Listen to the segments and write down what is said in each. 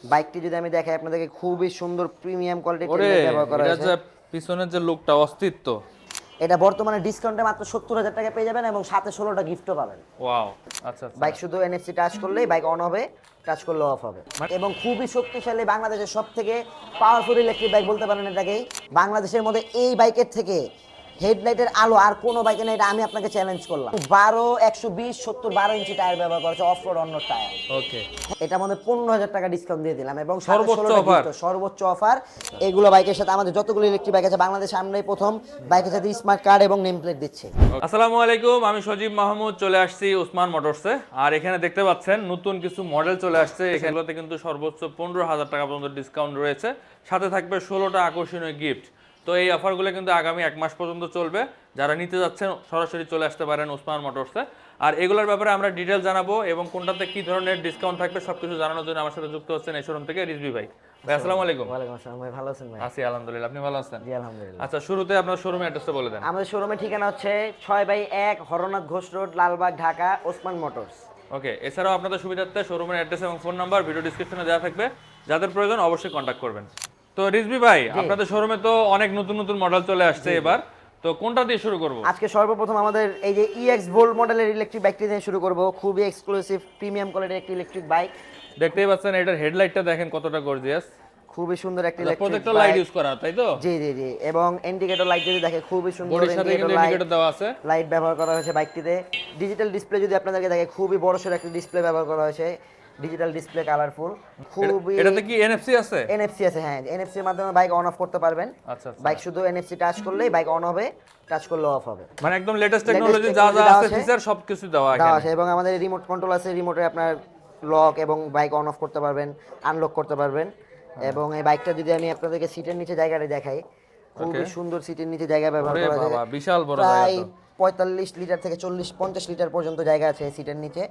বাইকটি যদি আমি দেখাই আপনাদেরকে, খুবই সুন্দর প্রিমিয়াম কোয়ালিটির ওরে টেল ব্যবহার করা এটা হয়েছে। যে পিছনের যে লুকটা অস্তিত্ব। এটা বর্তমানে ডিসকাউন্টে মাত্র 70,000 টাকা পেয়ে যাবেন এবং সাথে 16টা গিফটও পাবেন। ওয়াও, আচ্ছা আচ্ছা। বাইক শুধু এনএফসি টাচ করলেই বাইক অন হবে, টাচ করলে অফ হবে। এবং খুবই শক্তিশালী, বাংলাদেশের সব থেকে পাওয়ারফুল ইলেকট্রিক বাইক বলতে পারেন এটাকেই। বাংলাদেশের মধ্যে এই বাইকের থেকে হেডলাইটের আলো আর কোনো বাইকে নেই, এটা আমি আপনাকে চ্যালেঞ্জ করলাম। 12 120 70 12 ইঞ্চি টায়ার ব্যবহার করেছে, অফ রোড অন্য টায়ার। ওকে, এটার মধ্যে 15,000 টাকা ডিসকাউন্ট দিয়ে দিলাম এবং সর্বোচ্চ অফার। সর্বোচ্চ অফার। এগুলো বাইকের সাথে আমাদের যতগুলো ইলেকট্রিক বাইক আছে বাংলাদেশে আমরাই প্রথম বাইকের সাথে স্মার্ট কার্ড এবং নেম প্লেট দিচ্ছি। আসসালামু আলাইকুম, আমি সজীব মাহমুদ চলে আসছি ওসমান মোটরসে। আর এখানে দেখতে পাচ্ছেন নতুন কিছু মডেল চলে আসছে। এখানগুলোতে কিন্তু সর্বোচ্চ 15,000 টাকা পর্যন্ত ডিসকাউন্ট রয়েছে, সাথে থাকবে 16টা আকর্ষণীয় গিফট। তো এই অফারগুলো কিন্তু আগামী 1 মাস পর্যন্ত চলবে। যারা নিতে যাচ্ছেন সরাসরি চলে আসতে পারেন ওসমান মোটরসে। আর এগুলোর ব্যাপারে আমরা ডিটেল জানাবো এবং কোনটাতে কি ধরনের ডিসকাউন্ট থাকবে সবকিছু জানানোর জন্য আমার সাথে যুক্ত হচ্ছেন এই শোরুম থেকে রিজভি ভাই। ভাই আসসালামু আলাইকুম। ওয়ালাইকুম আসসালাম ভাই, ভালো আছেন ভাই? আছি আলহামদুলিল্লাহ, আপনি ভালো আছেন? জি আলহামদুলিল্লাহ। আচ্ছা, শুরুতে আপনার শোরুমের অ্যাড্রেসটা বলে দেন। আমাদের শোরুমের ঠিকানা হচ্ছে 6/1 হরনাথ ঘোষ রোড, লালবাগ, ঢাকা, ওসমান মোটরস। ওকে, এছাড়াও আপনাদের সুবিধার্থে শোরুমের অ্যাড্রেস এবং ফোন নাম্বার ভিডিও ডিসক্রিপশনে দেওয়া থাকবে, যাদের প্রয়োজন অবশ্যই কন্ট্যাক্ট করবেন। তো রিজভি ভাই, আপনাদের শোরুমে তো অনেক নতুন নতুন মডেল চলে আসছে এবার, তো কোনটা দিয়ে শুরু করব? আজকে সর্বপ্রথম আমাদের এই যে EX ভোল্ট মডেলের ইলেকট্রিক বাইকটি দিয়ে শুরু করব। খুবই এক্সক্লুসিভ প্রিমিয়াম কোয়ালিটির একটি ইলেকট্রিক বাইক। দেখতেই পাচ্ছেন এটার হেডলাইটটা দেখেন কতটা গর্জিয়াস, খুবই সুন্দর একটি ইলেকট্রিক প্রজেক্টর লাইট ইউজ করা, তাই তো? জি জি জি। এবং ইন্ডিকেটর লাইট যদি দেখে, খুবই সুন্দর বডির সাথে কিন্তু ইন্ডিকেটর দেওয়া আছে। লাইট ব্যবহার করা হয়েছে বাইকটিতে। ডিজিটাল ডিসপ্লে যদি আপনাদেরকে দেখে, খুবই বড়সড় একটি ডিসপ্লে ব্যবহার করা হয়েছে। ডিজিটাল ডিসপ্লে, কালারফুল, খুবই। এটাতে কি এনএফসি আছে? এনএফসি আছে, হ্যাঁ। এনএফসি এর মাধ্যমে বাইক অন অফ করতে পারবেন। আচ্ছা আচ্ছা। বাইক শুধু এনএফসি টাচ করলেই বাইক অন হবে, টাচ করলে অফ হবে। মানে একদম লেটেস্ট টেকনোলজি যা যা আছে ফিচার সবকিছু দেওয়া দেওয়া এখানে আছে। এবং আমাদের রিমোট কন্ট্রোল আছে, রিমোটে আপনার লক এবং বাইক অন অফ করতে পারবেন, আনলক করতে পারবেন। এবং এই বাইকটা যদি আমি আপনাদেরকে সিটের নিচে জায়গাটা দেখাই, খুবই সুন্দর সিটের নিচে জায়গা ব্যবহার ওরে করা বাবা, হয়েছে। বিশাল বড় প্রায় জায়গা তো। 45 লিটার থেকে 40-50 লিটার পর্যন্ত জায়গা আছে এই সিটের নিচে।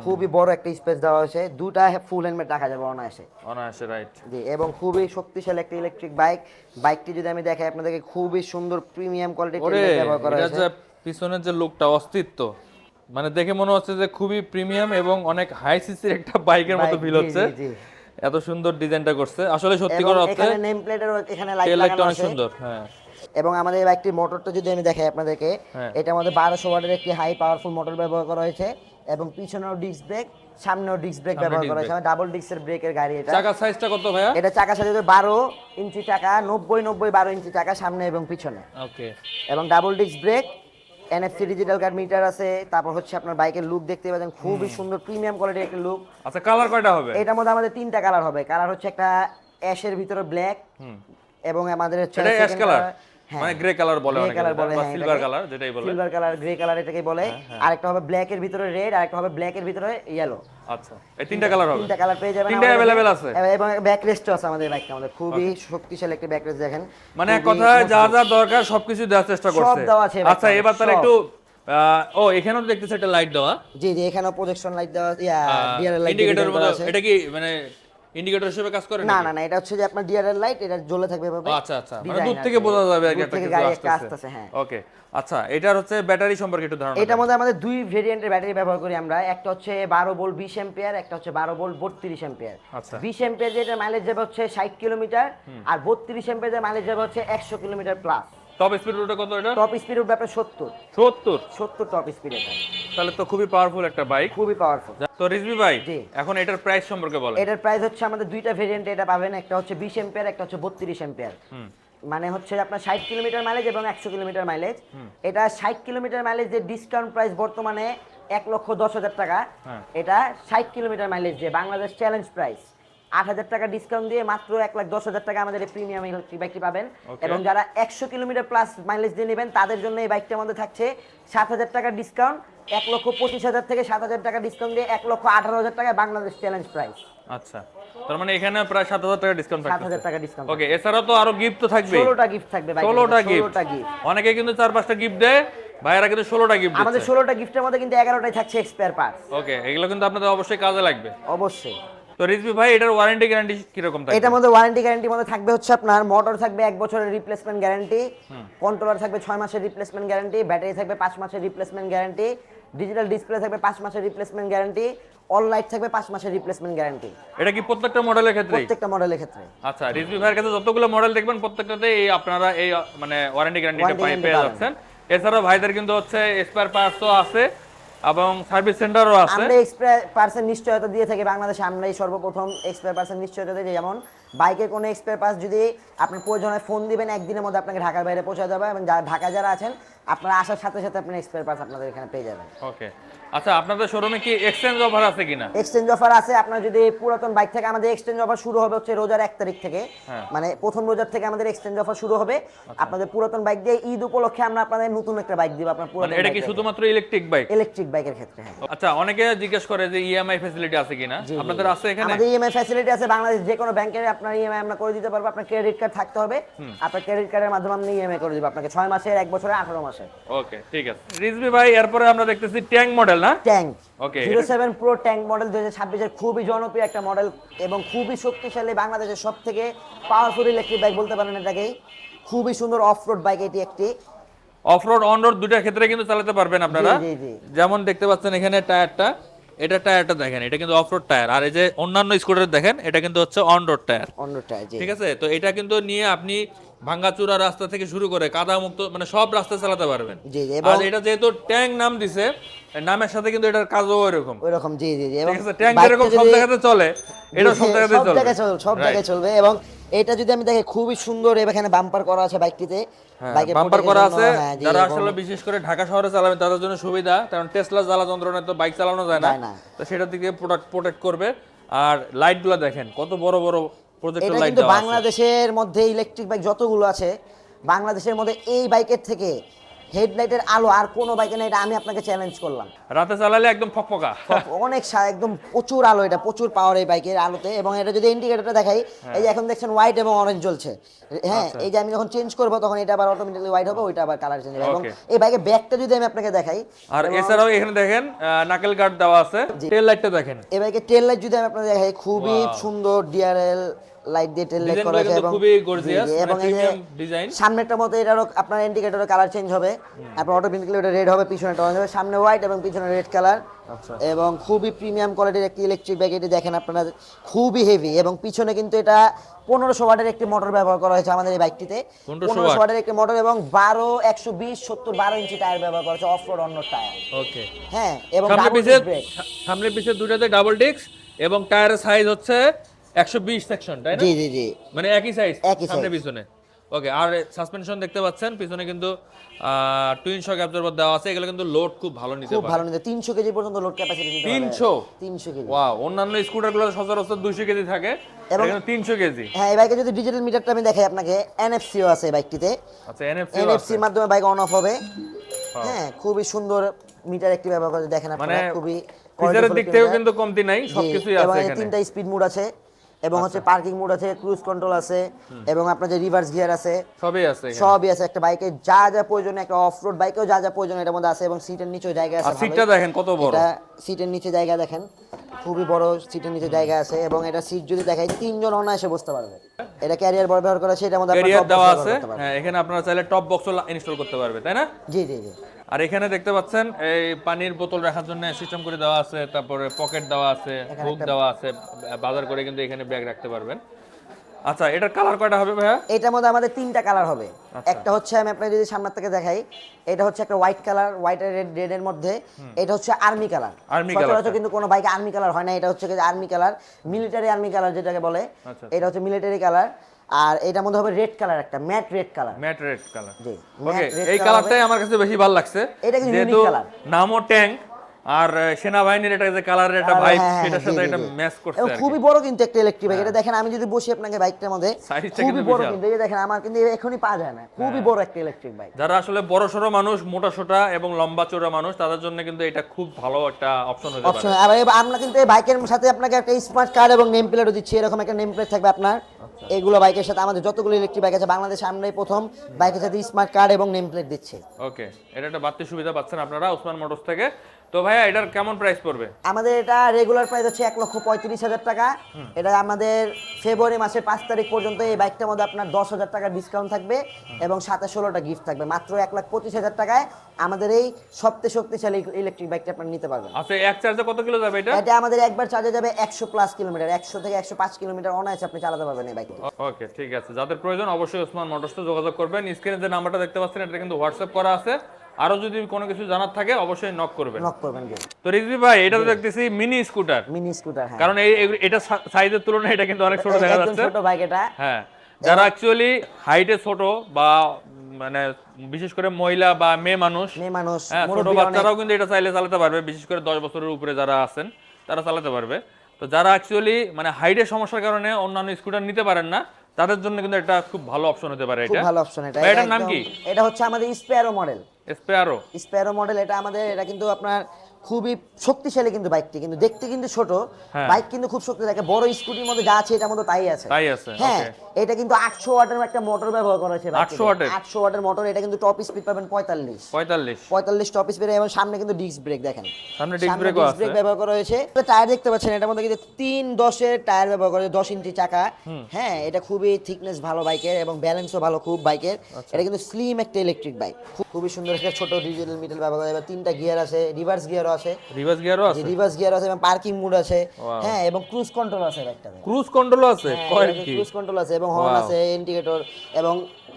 খুবই বড় একটা স্পেস দেওয়া হয়েছে, দুটা ফুল হেলমেট রাখা যাবে অনায়াসে। অনায়াসে, রাইট। জি। এবং খুবই শক্তিশালী একটা ইলেকট্রিক বাইক। বাইকটি যদি আমি দেখাই আপনাদেরকে, খুবই সুন্দর প্রিমিয়াম কোয়ালিটির ওরে টেল ব্যবহার করা এটা হয়েছে। যে পিছনের যে লুকটা অস্তিত্ব, মানে দেখে মনে হচ্ছে যে খুবই প্রিমিয়াম এবং অনেক হাই সিসির একটা বাইকের মতো ফিল জি, হচ্ছে। জি, জি। এত সুন্দর ডিজাইনটা করছে, আসলে সত্যি এবং করে অর্থে এখানে নেম প্লেটের এখানে লাইট টেল লাইটটা লাগানো অনেক আছে। সুন্দর। হ্যাঁ, এবং আমাদের এই বাইকটির মোটরটা যদি আমি দেখাই আপনাদেরকে, হ্যাঁ। এটার মধ্যে 1200 ওয়াটের একটি হাই পাওয়ারফুল মোটর ব্যবহার করা হয়েছে। এবং পিছনেও ডিস্ক ব্রেক, সামনেও ডিস্ক ব্রেক ব্যবহার করা হয়েছে। ডাবল ডিস্কের ব্রেকের গাড়ি এটা। চাকার সাইজটা কত ভাইয়া? এটা চাকা সাইজ 12 ইঞ্চি চাকা, 90 12 ইঞ্চি চাকা সামনে এবং পিছনে। ওকে, এবং double disc brake, NFC digital card meter আছে। তারপর হচ্ছে আপনার বাইকের লুক দেখতে পাচ্ছেন, খুবই সুন্দর প্রিমিয়াম কোয়ালিটির একটা লুক। আচ্ছা, কালার কয়টা হবে? এটার মধ্যে আমাদের 3টা কালার হবে। কালার হচ্ছে একটা অ্যাশের ভিতরে ব্ল্যাক, এবং আমাদের হচ্ছে এটা অ্যাশ second কালার, color- হ্যাঁ, মানে গ্রে কালার বলে গ্রে অনেকে, কালার বলে, বা হ্যাঁ, সিলভার এটাকে কালার যেটাই বলে। সিলভার কালার, গ্রে কালার এটাকে বলে। আরেকটা হবে ব্ল্যাক এর ভিতরে রেড, আরেকটা হবে ব্ল্যাক এর ভিতরে ইয়েলো। আচ্ছা, এই তিনটা কালার হবে? 3টা কালার পেয়ে যাবেন। তিনটা अवेलेबल আছে? এবং ব্যাক রেস্টও আছে আমাদের বাইকটা। আমাদের খুবই শক্তিশালী একটা ব্যাক রেস্ট দেখেন, মানে এক খুবই কথায় যা মজবুত। যা দরকার সবকিছু দেওয়ার চেষ্টা করছে। সব দেওয়া আছে আচ্ছা, বাইকটার, এবার তাহলে সব। একটু ও এখানেও তো দেখতেছি একটা লাইট দেওয়া, জি জি। এখানেও প্রজেকশন লাইট দেওয়া, ডিআরএল লাইট ইন্ডিকেটরের মতো। আছে। এটা কি মানে ইন্ডিকেটর হিসেবে কাজ করে না নাকি? না না, এটা হচ্ছে যে আপনার ডিআরএল লাইট, এটা জ্বলে থাকবে এভাবে। ও, আচ্ছা আচ্ছা, মানে দূর থেকে বোঝা যাবে আর কি একটা কিছু গাড়ি আসতেছে। আসতেছে, হ্যাঁ। ওকে, আচ্ছা, এটার হচ্ছে ব্যাটারি সম্পর্কে একটু ধারণা এটার দেন। মধ্যে আমাদের দুই ভেরিয়েন্টের ব্যাটারি ব্যবহার করি আমরা। একটা হচ্ছে 12 ভোল্ট 20 অ্যাম্পিয়ার, একটা হচ্ছে 12 ভোল্ট 32 অ্যাম্পিয়ার। আচ্ছা। 20 অ্যাম্পিয়ার যেটা মাইলেজ যাবে হচ্ছে 60 কিলোমিটার, আর 32 অ্যাম্পিয়ার যে মাইলেজ যাবে হচ্ছে 100 কিলোমিটার প্লাস। টপ স্পিড রুটে কত এটা? টপ স্পিড উঠবে আপনার 70 70। Top speed. এটা তাহলে তো খুবই পাওয়ারফুল একটা বাইক। খুবই পাওয়ারফুল। তো রিজভি ভাই, জি। এখন এটার প্রাইস সম্পর্কে বলেন। এটার প্রাইস হচ্ছে আমাদের দুইটা ভেরিয়েন্টে এটা পাবেন। একটা হচ্ছে 20 অ্যাম্পিয়ার, একটা হচ্ছে 32 অ্যাম্পিয়ার। মানে হচ্ছে আপনার 60 কিলোমিটার মাইলেজ এবং 100 কিলোমিটার মাইলেজ। এটা 60 কিলোমিটার মাইলেজ যে ডিসকাউন্ট প্রাইস বর্তমানে 1,10,000 টাকা। এটা 60 কিলোমিটার মাইলেজ যে বাংলাদেশ চ্যালেঞ্জ প্রাইস 8,000 টাকা ডিসকাউন্ট দিয়ে মাত্র 1,10,000 টাকা আমাদের এই প্রিমিয়াম ইলেকট্রিক বাইকটি পাবেন। এবং যারা 100 কিলোমিটার প্লাস মাইলেজ দিয়ে নেবেন তাদের জন্য এই বাইকটার মধ্যে থাকছে 7,000 টাকা ডিসকাউন্ট। 1,25,000 থেকে 7,000 টাকা ডিসকাউন্ট দিয়ে 1,18,000 টাকা বাংলাদেশ চ্যালেঞ্জ প্রাইস। আচ্ছা, তার মানে এখানে প্রায় 7,000 টাকা ডিসকাউন্ট থাকছে। 7,000 টাকা ডিসকাউন্ট। ওকে, এছাড়াও তো আরো গিফট তো থাকবে। 16টা গিফট থাকবে বাইকের 16টা মধ্যে, গিফট। 16টা গিফট। অনেকে কিন্তু 4-5টা গিফট দেয়, ভাইয়ারা কিন্তু 16টা গিফট দিচ্ছে। আমাদের 16টা গিফটের মধ্যে কিন্তু 11টাই থাকছে এক্সপায়ার পার্টস। ওকে, এগুলো কিন্তু আপনাদের অবশ্যই কাজে লাগবে। অবশ্যই। তো রিজভি ভাই, এটার ওয়ারেন্টি গ্যারান্টি কিরকম থাকবে? এটার মধ্যে ওয়ারেন্টি গ্যারান্টির মধ্যে থাকবে হচ্ছে আপনার মোটর থাকবে 1 বছরের রিপ্লেসমেন্ট গ্যারান্টি, কন্ট্রোলার থাকবে 6 মাসের রিপ্লেসমেন্ট গ্যারান্টি, ব্যাটারি থাকবে 5 মাসের রিপ্লেসমেন্ট গ্যারান্টি, ডিজিটাল ডিসপ্লে থাকবে 5 মাসের রিপ্লেসমেন্ট গ্যারান্টি, অল লাইট থাকবে 5 মাসের রিপ্লেসমেন্ট গ্যারান্টি এটা কি প্রত্যেকটা মডেলের ক্ষেত্রেই? প্রত্যেকটা মডেলের ক্ষেত্রে। আচ্ছা, রিজভি ভাইয়ের কাছে যতগুলো মডেল দেখবেন প্রত্যেকটাতে এই আপনারা এই মানে ওয়ারেন্টি গ্যারান্টিটা পেয়ে যাচ্ছেন। এছাড়াও ভাইদের কিন্তু হচ্ছে স্পেয়ার পার্টসও আছে এবং সার্ভিস সেন্টারও আছে। আমরা এক্সপায়ার পার্সেন্ট নিশ্চয়তা দিয়ে থাকি বাংলাদেশে, আমরাই সর্বপ্রথম এক্সপায়ার পার্সেন্ট নিশ্চয়তা দিই। যেমন বাইকের কোনো এক্সপায়ার পার্স যদি আপনার প্রয়োজন হয় ফোন দিবেন, একদিনের মধ্যে আপনাকে ঢাকার বাইরে পৌঁছে দেবে এবং ঢাকা যারা আছেন আপনারা আসার সাথে সাথে আপনার এক্সপায়ার পার্স আপনাদের এখানে পেয়ে যাবেন। ওকে, আচ্ছা আপনাদের শোরুমে কি এক্সচেঞ্জ অফার আছে কিনা? এক্সচেঞ্জ অফার আছে। আপনার যদি পুরাতন বাইক থেকে, আমাদের এক্সচেঞ্জ অফার শুরু হবে হচ্ছে রোজার 1 তারিখ থেকে। মানে প্রথম রোজার থেকে আমাদের এক্সচেঞ্জ অফার শুরু হবে। আপনাদের পুরাতন বাইক দিয়ে ঈদ উপলক্ষে আমরা আপনাদের নতুন একটা বাইক দিব। আপনার পুরাতন এটা কি শুধুমাত্র ইলেকট্রিক বাইক? ইলেকট্রিক বাইকের ক্ষেত্রে, হ্যাঁ। আচ্ছা, অনেকে জিজ্ঞেস করে যে ইএমআই ফ্যাসিলিটি আছে কিনা, আপনাদের আছে এখানে? আমাদের ইএমআই ফ্যাসিলিটি আছে। বাংলাদেশ যে কোনো ব্যাংকের আপনার ইএমআই আমরা করে দিতে পারবো। আপনার ক্রেডিট কার্ড থাকতে হবে, আপনার ক্রেডিট কার্ডের মাধ্যমে আমরা ইএমআই করে দিব আপনাকে 6 মাসের, 1 বছরের, 18 মাসের। ওকে, ঠিক আছে রিজভি ভাই। এরপরে আমরা দেখতেছি ট্যাঙ্ক মডেল, না? ট্যাঙ্ক ওকে, 07 প্রো ট্যাঙ্ক মডেল 2026 এর খুবই জনপ্রিয় একটা মডেল এবং খুবই শক্তিশালী, বাংলাদেশের সবথেকে পাওয়ারফুল ইলেকট্রিক বাইক বলতে পারেন এটাকে। খুবই সুন্দর অফরোড বাইক এটি একটি। অফরোড অন রোড দুইটা ক্ষেত্রে কিন্তু চালাতে পারবেন আপনারা। জি, জি। যেমন দেখতে পাচ্ছেন এখানে টায়ারটা, এটা টায়ারটা দেখেন, এটা কিন্তু অফরোড টায়ার। আর এই যে অন্যান্য স্কুটার দেখেন, এটা কিন্তু হচ্ছে on road tyre. On road tyre, জি। ঠিক আছে, তো এটা কিন্তু নিয়ে আপনি ভাঙ্গাচুরা রাস্তা থেকে শুরু করে কাদা মুক্ত মানে সব রাস্তায় চালাতে পারবেন। জি, জি। আর এটা যেহেতু ট্যাঙ্ক নাম দিছে, নামের সাথে কিন্তু এটার কাজও এরকম। ওইরকম, জি, জি, জি। এবং ঠিক আছে, ট্যাঙ্ক যেরকম সব জায়গাতে চলে, এটা সব জায়গাতে চলবে। সব জায়গায় চলবে। এবং এটা যদি আমি দেখি খুবই সুন্দর, এখানে বাম্পার করা আছে বাইকটিতে। বাইকের বাম্পার করা আছে, হ্যাঁ, জি। যারা আসলে বিশেষ করে ঢাকা শহরে চালাবেন তাদের জন্য সুবিধা, কারণ টেসলা জ্বালা যন্ত্রণায় তো বাইক চালানো যায় না, তো সেটার দিকে প্রোটেক্ট করবে। আর লাইটগুলো দেখেন কত বড় বড় প্রজেক্টর এটা লাইট কিন্তু দেওয়া আছে। বাংলাদেশের মধ্যে ইলেকট্রিক বাইক যতগুলো আছে, বাংলাদেশের মধ্যে এই বাইকের থেকে হেডলাইটের আলো আর কোনো বাইকে না, এটা আমি আপনাকে চ্যালেঞ্জ করলাম। রাতে চালালে একদম ফকফকা। অনেক একদম প্রচুর আলো, এটা প্রচুর পাওয়ার এই বাইকের আলোতে। এবং এটা যদি ইন্ডিকেটরটা দেখাই, এই যে এখন দেখছেন হোয়াইট এবং অরেঞ্জ জ্বলছে, হ্যাঁ। এই যে আমি যখন চেঞ্জ করব তখন এটা আবার অটোমেটিক্যালি হোয়াইট হবে, ওইটা আবার কালার চেঞ্জ হবে। এবং এই বাইকের ব্যাকটা যদি আমি আপনাকে দেখাই, আর এছাড়াও এখানে দেখেন নাকেল গার্ড দেওয়া আছে, টেল লাইটটা দেখেন। এই বাইকের টেল লাইট যদি আমি আপনাকে দেখাই, খুবই সুন্দর ডিআরএল লাইট দিয়ে টেল লাইট করা আছে এবং খুবই গর্জিয়াস, এবং এই যে ডিজাইন। সামনেরটার মতো এটারও আপনার ইন্ডিকেটরের কালার চেঞ্জ হবে, আপনার অটোমেটিক্যালি ওটা রেড হবে, পিছনেটা অরেঞ্জ হবে, সামনে হোয়াইট এবং পিছনে রেড কালার। এবং খুবই প্রিমিয়াম কোয়ালিটির একটি ইলেকট্রিক বাইক। এটি দেখেন আপনারা, খুবই হেভি। এবং পিছনে কিন্তু এটা 1500 ওয়াটের একটি মোটর ব্যবহার করা হয়েছে আমাদের এই বাইকটিতে। 1500 ওয়াটের একটি মোটর এবং 12 120 70 12 ইঞ্চি টায়ার ব্যবহার করা হয়েছে, অফরোড অন্য টায়ার। ওকে, হ্যাঁ, এবং সামনে পিছে দুটাতে ডাবল ডিস্ক এবং টায়ারের সাইজ হচ্ছে 120 সেকশন, তাই না? জি, জি, জি। মানে একই সাইজ একই সামনে size। পিছনে। ওকে, আর সাসপেনশন দেখতে পাচ্ছেন পিছনে কিন্তু টুইন শক অ্যাবজর্বার দেওয়া আছে। এগুলো কিন্তু লোড খুব ভালো নিতে খুব পারে। ভালো নিতে 300 কেজি পর্যন্ত লোড ক্যাপাসিটি দিতে পারে। 300 কেজি। ওয়াও, অন্যান্য স্কুটারগুলো সচরাচর 200 কেজি থাকে, এখানে 300 কেজি। হ্যাঁ, এই বাইকে যদি ডিজিটাল মিটারটা আমি দেখাই আপনাকে, এনএফসিও আছে এই বাইকটিতে। আচ্ছা, এনএফসি এনএফসির মাধ্যমে বাইক অন অফ হবে। হ্যাঁ, খুবই সুন্দর মিটার একটি ব্যবহার করে দেখেন আপনারা, মানে খুবই ফিচারের দিক থেকেও কিন্তু কমতি নাই, সবকিছুই এবং আছে এই এখানে। 3টা স্পিড মোড আছে এবং হচ্ছে পার্কিং মোড আছে, ক্রুজ কন্ট্রোল আছে এবং আপনার যে রিভার্স গিয়ার আছে, সবই আছে এখানে। সবই আছে। একটা বাইকে যা যা প্রয়োজন, একটা অফরোড বাইকেও যা যা প্রয়োজন এটার মধ্যে আছে। এবং সিটের নিচেও জায়গা আছে। আর সিটটা দেখেন কত বড়। এটা সিটের নিচে জায়গা দেখেন, খুবই বড় সিটের নিচে জায়গা আছে। এবং এটা সিট যদি দেখাই, 3 জন অনায়াসে বসতে পারবে। এটা ক্যারিয়ার ব্যবহার করা আছে, এটার মধ্যে ক্যারিয়ার আপনারা দেওয়া top box আছে। ব্যবহার করতে পারবেন। হ্যাঁ, এখানে আপনারা চাইলে টপ বক্সও ইনস্টল করতে পারবে, তাই না? জি, জি, জি। আর এখানে দেখতে পাচ্ছেন এই পানির বোতল রাখার জন্য সিস্টেম করে দেওয়া আছে, তারপরে পকেট দেওয়া আছে, হুক দেওয়া আছে, বাজার করে কিন্তু এখানে ব্যাগ রাখতে পারবেন। আচ্ছা, এটার কালার কয়টা হবে ভাইয়া? এটার মধ্যে আমাদের 3টা কালার হবে। একটা হচ্ছে, আমি আপনাকে যদি সামনে থেকে দেখাই, এটা হচ্ছে একটা হোয়াইট কালার, হোয়াইট আর রেড এর মধ্যে। এটা হচ্ছে আর্মি কালার। সচরাচর কিন্তু কোনো বাইকে আর্মি কালার হয় না, এটা হচ্ছে army colour, military army colour যেটাকে বলে। এটা হচ্ছে মিলিটারি কালার। আর এটার মধ্যে হবে রেড কালার, একটা matte red colour. Matte red colour. জি, ওকে, এই কালারটাই আমার কাছে বেশি ভালো লাগছে। এটা কিন্তু যেহেতু ইউনিক কালার। নামও ট্যাঙ্ক, আর সেনাবাহিনীর এটা যে কালারের একটা ভাইব, সেটার সাথে এটা ম্যাচ করছে। এবং খুবই বড় কিন্তু একটা ইলেকট্রিক বাইক। এটা দেখেন, আমি যদি বসি আপনাকে বাইকটার মধ্যে, সাইজটা খুবই কিন্তু বড় বিশাল। কিন্তু। এই যে দেখেন, আমার কিন্তু এখনই পাওয়া যায় না, খুবই বড় একটা ইলেকট্রিক বাইক। যারা আসলে বড় সড়ো মানুষ, মোটা সোটা এবং লম্বা চওড়া মানুষ, তাদের জন্য কিন্তু এটা খুব ভালো একটা অপশন হতে পারে। অপশন। আর আমরা কিন্তু এই বাইকের সাথে আপনাকে একটা স্মার্ট কার্ড এবং নেম প্লেটও দিচ্ছি। এরকম একটা নেম প্লেট থাকবে আপনার। এগুলো বাইকের সাথে, আমাদের যতগুলো ইলেকট্রিক বাইক আছে বাংলাদেশে, আমরাই প্রথম বাইকের সাথে স্মার্ট কার্ড এবং নেম প্লেট দিচ্ছি। ওকে, এটা একটা বাড়তি সুবিধা পাচ্ছেন আপনারা ওসমান মোটরস থেকে। তো ভাইয়া এটার কেমন প্রাইস পড়বে? আমাদের এটা রেগুলার প্রাইস হচ্ছে 1,35,000 টাকা। এটা আমাদের ফেব্রুয়ারি মাসের 5 তারিখ পর্যন্ত এই বাইকটার মধ্যে আপনার 10,000 টাকা ডিসকাউন্ট থাকবে এবং সাথে 16টা গিফট থাকবে। মাত্র 1,25,000 টাকায় আমাদের এই সবচেয়ে শক্তিশালী ইলেকট্রিক বাইকটা আপনারা নিতে পারবেন। আচ্ছা, এক চার্জে কত কিলো যাবে এটা? এটা আমাদের একবার চার্জে যাবে 100+ কিলোমিটার, 100 থেকে 105 কিলোমিটার অনায়াসে আপনি চালাতে পারবেন এই বাইকটা। ওকে, ঠিক আছে। যাদের প্রয়োজন অবশ্যই ওসমান মোটরসে যোগাযোগ করবেন। স্ক্রিনে যে নাম্বারটা দেখতে পাচ্ছেন এটা কিন্তু হোয়াটসঅ্যাপ করা আছে। আরো যদি কোনো কিছু জানার থাকে অবশ্যই নক করবেন। তো রিজভি ভাই, এটা তো দেখতেছি মিনি স্কুটার। মিনি স্কুটার, হ্যাঁ। কারণ এটা সাইজের তুলনায় এটা কিন্তু অনেক ছোট দেখা একদম যাচ্ছে। ছোট বাইক এটা। হ্যাঁ, যারা অ্যাকচুয়ালি হাইটে ছোট বা মানে বিশেষ করে মহিলা বা মেয়ে মানুষ, হ্যাঁ, ছোট বাচ্চারাও কিন্তু এটা চাইলে চালাতে পারবে। বিশেষ করে 10 বছরের উপরে যারা আছেন তারা চালাতে পারবে। তো যারা অ্যাকচুয়ালি মানে হাইটের সমস্যার কারণে অন্যান্য স্কুটার নিতে পারেন না, তাদের জন্য কিন্তু এটা খুব ভালো অপশন হতে পারে। খুব এটা ভালো অপশন। এটা এটার নাম কি? এটা হচ্ছে আমাদের স্পেয়ারো মডেল। স্পেয়ারো মডেল এটা আমাদের। এটা কিন্তু আপনার খুবই শক্তিশালী কিন্তু বাইকটি, কিন্তু দেখতে কিন্তু ছোট, হ্যাঁ। বাইক কিন্তু খুব শক্তিশালী। বড় স্কুটির মধ্যে যা আছে এটার মধ্যে তাই আছে। হ্যাঁ, ওকে। এটা কিন্তু 800 ওয়াটের একটা মোটর ব্যবহার করা হয়েছে। 800 ওয়াটের? 800 ওয়াটের মোটর। এটা কিন্তু টপ স্পিড পাবেন 45 টপ স্পিড, এবং সামনে কিন্তু ডিস্ক ব্রেক দেখেন। সামনে ডিস্ক ব্রেকও আছে। ব্রেক ব্যবহার করা হয়েছে। টায়ার দেখতে পাচ্ছেন, এটার মধ্যে কিন্তু 310 এর টায়ার ব্যবহার করা হয়েছে, 10 ইঞ্চি চাকা। হ্যাঁ, এটা খুবই থিকনেস ভালো বাইকের এবং ব্যালেন্সও ভালো খুব বাইকের। এটা কিন্তু স্লিম একটা ইলেকট্রিক বাইক, খুবই সুন্দর একটা ছোট ডিজিটাল মিটার ব্যবহার করা যাবে। 3টা গিয়ার আছে, রিভার্স গিয়ারও আছে এবং পার্কিং মোড আছে। হ্যাঁ, এবং ক্রুজ কন্ট্রোল আছে বাইকটাতে। ক্রুজ কন্ট্রোলও আছে? ক্রুজ কন্ট্রোল আছে এবং হর্ন আছে, ইন্ডিকেটর এবং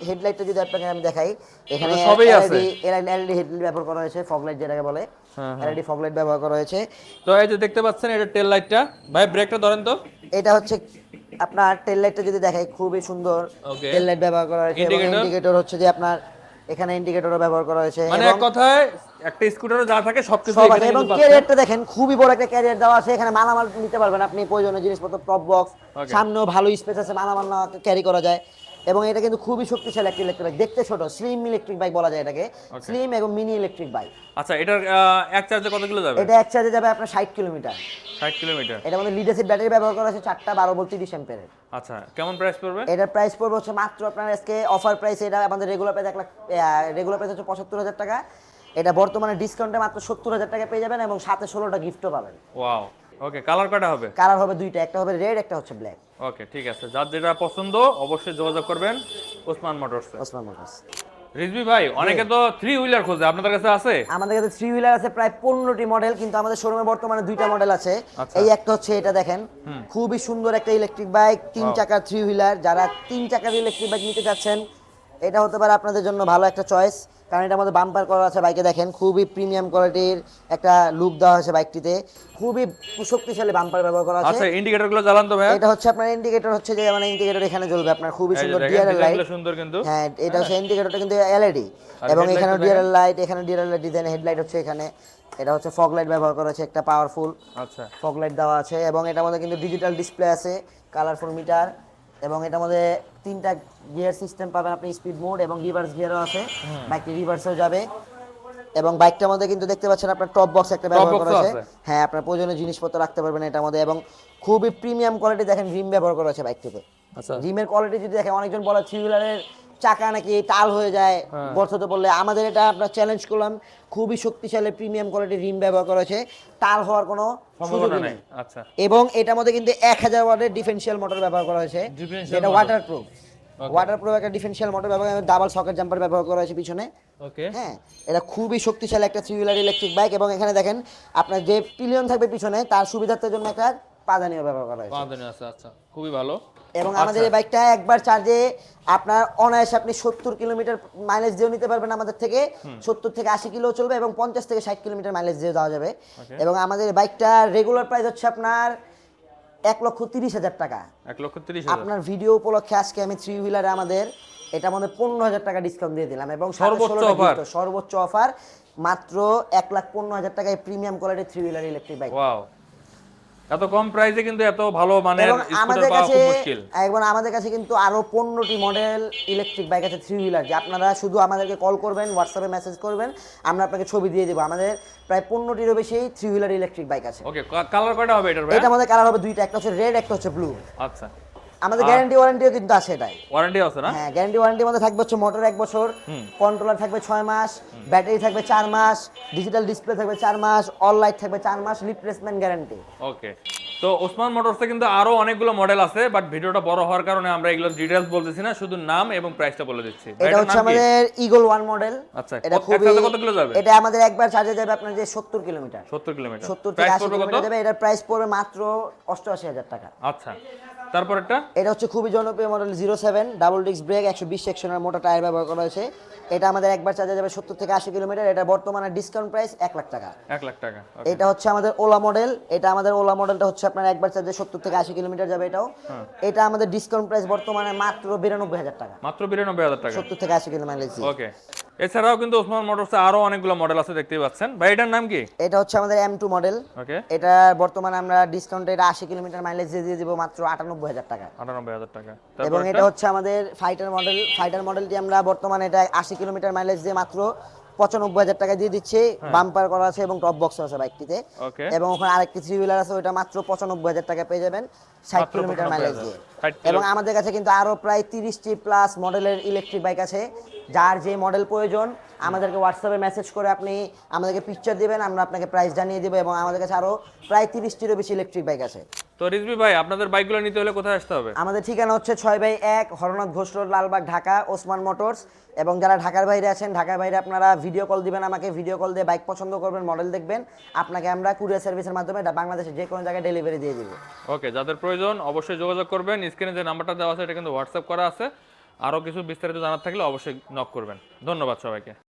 হেডলাইটটা যদি আপনাকে আমি দেখাই, এখানে সবই আছে। এলইডি হেডলাইট ব্যবহার করা হয়েছে, ফগ লাইট যেটাকে বলে, এলইডি ফগ লাইট ব্যবহার করা হয়েছে। তো এই যে দেখতে পাচ্ছেন এটা টেল লাইটটা। ভাই ব্রেকটা ধরেন তো। এটা হচ্ছে আপনার টেল লাইটটা যদি দেখাই, খুবই সুন্দর টেল লাইট ব্যবহার করা হয়েছে এবং ইন্ডিকেটর হচ্ছে যে আপনার এখানে ইন্ডিকেটরও ব্যবহার করা হয়েছে। মানে এক কথায় একটা স্কুটারে যা থাকে সবকিছু সব এখানে আছে। এবং কিন্তু পাচ্ছেন। ক্যারিয়ারটা দেখেন, খুবই বড় একটা ক্যারিয়ার দেওয়া আছে। এখানে মালামাল নিতে পারবেন আপনি, প্রয়োজনীয় জিনিসপত্র, টপ বক্স, সামনেও ভালো স্পেস আছে, মালামাল না ক্যারি করা যায়। এবং এটা কিন্তু খুবই শক্তিশালী একটা ইলেকট্রিক বাইক, দেখতে ছোট, স্লিম ইলেকট্রিক বাইক বলা যায় এটাকে, স্লিম এবং মিনি ইলেকট্রিক বাইক। আচ্ছা, এটার এক চার্জে কত কিলো যাবে? এটা এক চার্জে যাবে আপনার 60 কিলোমিটার। 60 কিলোমিটার। এটা আমাদের লিড অ্যাসিড ব্যাটারি ব্যবহার করা আছে, 4টা 12 ভোল্ট 30 অ্যাম্পিয়ারের। আচ্ছা, কেমন প্রাইস পড়বে? এটার প্রাইস পড়বে হচ্ছে মাত্র আপনার আজকে অফার প্রাইস। এটা আমাদের regular price 1 lakh, regular price হচ্ছে 75,000 টাকা। এটা বর্তমানে ডিসকাউন্টে মাত্র 70,000 টাকা পেয়ে যাবেন এবং সাথে 16টা গিফটও পাবেন। ওয়াও। ওকে, কালার কয়টা হবে? কালার হবে 2টা, একটা হবে রেড, একটা হচ্ছে ব্ল্যাক। ওকে, ঠিক আছে। যার যেটা পছন্দ অবশ্যই যোগাযোগ করবেন ওসমান মোটরসে। ওসমান মোটরস। রিজভি ভাই, অনেকে তো 3 হুইলার খোঁজে, আপনাদের কাছে আছে? আমাদের কাছে 3 হুইলার আছে প্রায় 15টি মডেল, কিন্তু আমাদের শোরুমে বর্তমানে 2টা মডেল আছে। এই একটা হচ্ছে এটা দেখেন, খুবই সুন্দর একটা ইলেকট্রিক বাইক, 3 চাকার 3 হুইলার। যারা 3 চাকার ইলেকট্রিক বাইক নিতে চাচ্ছেন, এটা হতে পারে আপনাদের জন্য ভালো একটা চয়েস। কারণ এটা আমাদের বাম্পার করা আছে বাইকে, দেখেন খুবই প্রিমিয়াম কোয়ালিটির একটা লুক দেওয়া হয়েছে বাইকটিতে, খুবই শক্তিশালী বাম্পার ব্যবহার করা আছে। আচ্ছা, ইন্ডিকেটরগুলো জ্বালান তো ভাই। এটা হচ্ছে আপনার ইন্ডিকেটর, হচ্ছে যে মানে ইন্ডিকেটর এখানে জ্বলবে আপনার, খুবই সুন্দর ডিআরএল লাইট, সুন্দর কিন্তু। হ্যাঁ, এটা হচ্ছে ইন্ডিকেটরটা কিন্তু এলইডি এবং এখানে ডিআরএল লাইট, এখানে ডিআরএল লাইট ডিজাইন, হেডলাইট হচ্ছে এখানে। এটা হচ্ছে ফগ লাইট ব্যবহার করা আছে, একটা পাওয়ারফুল আচ্ছা ফগ লাইট দেওয়া আছে এবং এটার মধ্যে কিন্তু ডিজিটাল ডিসপ্লে আছে, কালারফুল মিটার, এবং এটার মধ্যে 3টা গিয়ার সিস্টেম পাবেন আপনি, স্পিড মোড এবং রিভার্স গিয়ারও আছে, বাইকটি রিভার্সেও যাবে। এবং বাইকটার মধ্যে কিন্তু দেখতে পাচ্ছেন আপনার টপ বক্স একটা ব্যবহার করা আছে। হ্যাঁ, আপনার প্রয়োজনীয় জিনিসপত্র রাখতে পারবেন এটার মধ্যে এবং খুবই প্রিমিয়াম কোয়ালিটি। দেখেন রিম ব্যবহার করা আছে বাইকটিতে। আচ্ছা, রিমের কোয়ালিটি যদি দেখেন, অনেকজন বলে 3 হুইলারের চাকা নাকি টাল হয়ে যায় বর্ষতে পড়লে, আমাদের এটা আপনার চ্যালেঞ্জ করলাম, খুবই শক্তিশালী প্রিমিয়াম কোয়ালিটির রিম ব্যবহার করা আছে, টাল হওয়ার কোনো সুযোগ নেই। আচ্ছা, এবং এটার মধ্যে কিন্তু 1000 ওয়াটের ডিফারেনশিয়াল মোটর ব্যবহার করা হয়েছে, যেটা ওয়াটারপ্রুফ একটা ডিফারেনশিয়াল মোটর ব্যবহার করা, ডাবল সকেট জাম্পার ব্যবহার করা হয়েছে পিছনে। ওকে, হ্যাঁ, এটা খুবই শক্তিশালী একটা 3 হুইলার ইলেকট্রিক বাইক। এবং এখানে দেখেন আপনার যে পিলিয়ন থাকবে পিছনে, তার সুবিধার্থের জন্য একটা পাদানিও ব্যবহার করা হয়েছে। পাদানি আছে, আচ্ছা, খুবই ভালো। এবং আমাদের এই বাইকটা একবার চার্জে আপনার অনায়াসে আপনি 70 কিলোমিটার মাইলেজ দিয়েও নিতে পারবেন আমাদের থেকে, 70 থেকে 80 কিলো চলবে এবং 50 থেকে 60 কিলোমিটার মাইলেজ দিয়ে দেওয়া যাবে। এবং আমাদের এই বাইকটা রেগুলার প্রাইস হচ্ছে আপনার 1,30,000 টাকা। 1,30,000। আপনার ভিডিও উপলক্ষে আজকে আমি 3 হুইলারে আমাদের এটা আমাদের 15,000 টাকা ডিসকাউন্ট দিয়ে দিলাম এবং সর্বোচ্চ অফার মাত্র 1,15,000 টাকায় প্রিমিয়াম কোয়ালিটির 3 হুইলার ইলেকট্রিক বাইক। ওয়াও, এত কম প্রাইসে কিন্তু এত ভালো মানের স্কুটার পাওয়া খুব মুশকিল। এবং আমাদের কাছে কিন্তু আরো 15টি মডেল ইলেকট্রিক বাইক আছে 3 হুইলার, যে আপনারা শুধু আমাদেরকে কল করবেন, হোয়াটসঅ্যাপে মেসেজ করবেন, আমরা আপনাকে ছবি দিয়ে দেব। আমাদের প্রায় 15টিরও বেশি 3 হুইলার ইলেকট্রিক বাইক আছে। ওকে, কালার কয়টা হবে এটার ভাই? এটা আমাদের কালার হবে 2টা, একটা হচ্ছে রেড, একটা হচ্ছে ব্লু। আচ্ছা, আমাদের গ্যারান্টি ওয়ারেন্টিও কিন্তু আছে এটাই। ওয়ারেন্টি আছে না? হ্যাঁ, গ্যারান্টি ওয়ারেন্টির মধ্যে থাকবে হচ্ছে মোটর 1 বছর, কন্ট্রোলার থাকবে 6 মাস, ব্যাটারি থাকবে 4 মাস, ডিজিটাল ডিসপ্লে থাকবে 4 মাস, অল লাইট থাকবে 4 মাস, রিপ্লেসমেন্ট গ্যারান্টি। ওকে, তো ওসমান মোটরসে কিন্তু আরো অনেকগুলো মডেল আছে, বাট ভিডিওটা বড় হওয়ার কারণে আমরা এগুলো ডিটেইলস বলতেছি না, শুধু নাম এবং প্রাইসটা বলে দিচ্ছি। এটা হচ্ছে আমাদের ইগল 1 মডেল। আচ্ছা, এটা একসাথে কত কিলো যাবে? এটা আমাদের একবার চার্জে যাবে আপনার যে 70 কিলোমিটার। 70 কিলোমিটার। 70 থেকে প্রাইস 80 পড়বে কত? কিলোমিটার যাবে। এটার প্রাইস পড়বে মাত্র 88,000 টাকা। আচ্ছা, তারপরটা? এটা হচ্ছে খুবই জনপ্রিয় মডেল 07 ডাবল ডিস্ক ব্রেক, 120 সেকশনের মোটর টায়ার ব্যবহার করা হয়েছে। এটা আমাদের একবার চার্জে যাবে 70 থেকে 80 কিলোমিটার। এটা বর্তমানে ডিসকাউন্ট প্রাইস 1 লাখ টাকা। 1 লাখ টাকা। এটা হচ্ছে আমাদের ওলা মডেল। এটা আমাদের ওলা মডেলটা হচ্ছে আপনার একবার চার্জে 70 থেকে 80 কিলোমিটার যাবে এটাও। এটা আমাদের ডিসকাউন্ট প্রাইস বর্তমানে মাত্র 92,000 টাকা। মাত্র 92,000 টাকা। 70 থেকে 80 কিলো মাইলেজ। ওকে, এছাড়াও কিন্তু ওসমান মোটরসে আরো অনেকগুলো মডেল আছে, দেখতেই পাচ্ছেন। ভাই এটার নাম কি? এটা হচ্ছে আমাদের M2 মডেল। ওকে, এটা বর্তমানে আমরা ডিসকাউন্টে এটা 80 কিলোমিটার মাইলেজ দিয়ে দিব মাত্র 98,000 টাকা। 98,000 টাকা। এবং এটা হচ্ছে আমাদের ফাইটার মডেল। ফাইটার মডেলটি আমরা বর্তমানে এটা 80 কিলোমিটার মাইলেজ দিয়ে মাত্র 95,000 টাকা দিয়ে দিচ্ছি। বাম্পার করা আছে এবং টপ বক্স আছে বাইকটিতে। ওকে, এবং ওখানে আরেকটি থ্রি হুইলার আছে, ওটা মাত্র 95,000 টাকা পেয়ে যাবেন 60 কিলোমিটার মাইলেজ দিয়ে। এবং আমাদের কাছে কিন্তু আরো প্রায় 30টি প্লাস মডেলের ইলেকট্রিক বাইক আছে। যার যে মডেল প্রয়োজন আমাদেরকে হোয়াটসঅ্যাপে মেসেজ করে আপনি আমাদেরকে পিকচার দিবেন, আমরা আপনাকে প্রাইস জানিয়ে দেব। এবং আমাদের কাছে আরো প্রায় 30টিরও বেশি ইলেকট্রিক বাইক আছে। তো রিজভি ভাই, আপনাদের বাইকগুলো নিতে হলে কোথায় আসতে হবে? আমাদের ঠিকানা হচ্ছে 6/1 হরনাথ ঘোষ রোড, লালবাগ, ঢাকা, ওসমান মোটরস। এবং যারা ঢাকার বাইরে আছেন, ঢাকার বাইরে আপনারা ভিডিও কল দিবেন আমাকে, ভিডিও কল দিয়ে বাইক পছন্দ করবেন, মডেল দেখবেন, আপনাকে আমরা কুরিয়ার সার্ভিসের মাধ্যমে বাংলাদেশের যে কোনো জায়গায় ডেলিভারি দিয়ে দিব। ওকে, যাদের প্রয়োজন অবশ্যই যোগাযোগ করবেন। স্ক্রিনে যে নাম্বারটা দেওয়া আছে এটা কিন্তু হোয়াটসঅ্যাপ করা আছে। আরও কিছু বিস্তারিত জানার থাকলে অবশ্যই নক করবেন। ধন্যবাদ সবাইকে।